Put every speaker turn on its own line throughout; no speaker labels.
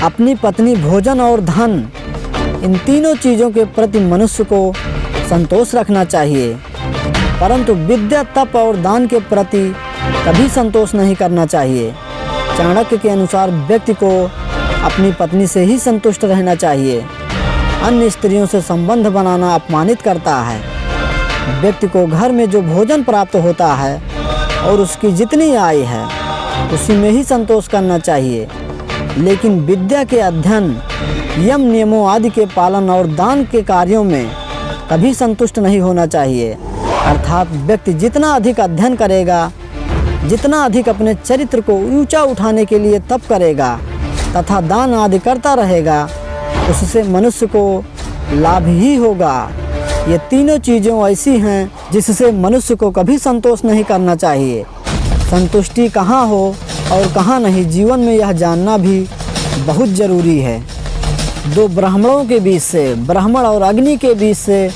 अपनी पत्नी, भोजन और धन, इन तीनों चीज़ों के प्रति मनुष्य को संतोष रखना चाहिए, परंतु विद्या, तप और दान के प्रति कभी संतोष नहीं करना चाहिए। चाणक्य के अनुसार व्यक्ति को अपनी पत्नी से ही संतुष्ट रहना चाहिए। अन्य स्त्रियों से संबंध बनाना अपमानित करता है। व्यक्ति को घर में जो भोजन प्राप्त होता है और उसकी जितनी आय है उसी में ही संतोष करना चाहिए, लेकिन विद्या के अध्ययन, यम नियमों आदि के पालन और दान के कार्यों में कभी संतुष्ट नहीं होना चाहिए। अर्थात व्यक्ति जितना अधिक अध्ययन करेगा, जितना अधिक अपने चरित्र को ऊंचा उठाने के लिए तप करेगा तथा दान आदि करता रहेगा, उससे मनुष्य को लाभ ही होगा। ये तीनों चीज़ें ऐसी हैं जिससे मनुष्य को कभी संतोष नहीं करना चाहिए। संतुष्टि कहाँ हो और कहाँ नहीं, जीवन में यह जानना भी बहुत ज़रूरी है। दो ब्राह्मणों के बीच से, ब्राह्मण और अग्नि के बीच से,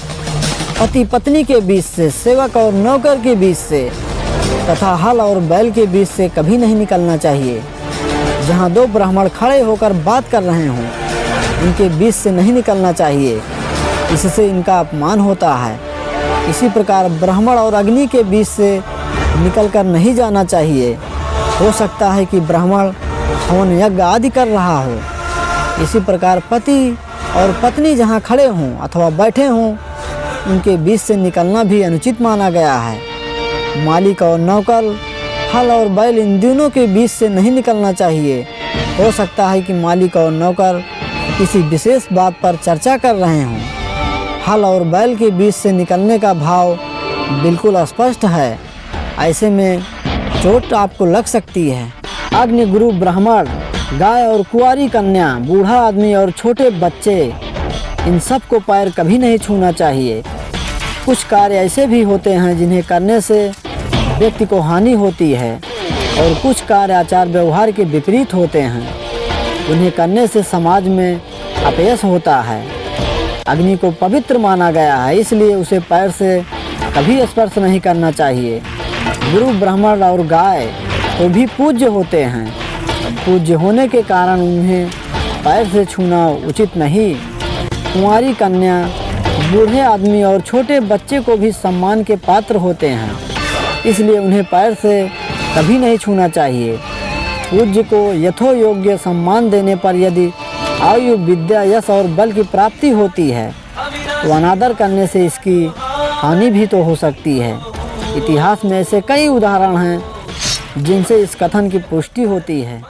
पति पत्नी के बीच से, सेवक और नौकर के बीच से तथा हल और बैल के बीच से कभी नहीं निकलना चाहिए। जहाँ दो ब्राह्मण खड़े होकर बात कर रहे हों, इनके बीच से नहीं निकलना चाहिए, इससे इनका अपमान होता है। इसी प्रकार ब्राह्मण और अग्नि के बीच से निकलकर नहीं जाना चाहिए। हो सकता है कि ब्राह्मण हवन यज्ञ आदि कर रहा हो। इसी प्रकार पति और पत्नी जहाँ खड़े हों अथवा बैठे हों, उनके बीच से निकलना भी अनुचित माना गया है। मालिक और नौकर, हल और बैल, इन दोनों के बीच से नहीं निकलना चाहिए। हो सकता है कि मालिक और नौकर किसी विशेष बात पर चर्चा कर रहे हों। हल और बैल के बीच से निकलने का भाव बिल्कुल स्पष्ट है, ऐसे में चोट आपको लग सकती है। अग्नि गुरु ब्राह्मण, गाय और कुंवारी कन्या, बूढ़ा आदमी और छोटे बच्चे, इन सब को पैर कभी नहीं छूना चाहिए। कुछ कार्य ऐसे भी होते हैं जिन्हें करने से व्यक्ति को हानि होती है और कुछ कार्य आचार व्यवहार के विपरीत होते हैं, उन्हें करने से समाज में अपयश होता है। अग्नि को पवित्र माना गया है, इसलिए उसे पैर से कभी स्पर्श नहीं करना चाहिए। गुरु ब्राह्मण और गाय तो भी पूज्य होते हैं, पूज्य होने के कारण उन्हें पैर से छूना उचित नहीं। कुंवारी कन्या, बूढ़े आदमी और छोटे बच्चे को भी सम्मान के पात्र होते हैं, इसलिए उन्हें पैर से कभी नहीं छूना चाहिए। पूज्य को यथोयोग्य सम्मान देने पर यदि आयु, विद्या, यश और बल की प्राप्ति होती है तो अनादर करने से इसकी हानि भी तो हो सकती है। इतिहास में ऐसे कई उदाहरण हैं जिनसे इस कथन की पुष्टि होती है।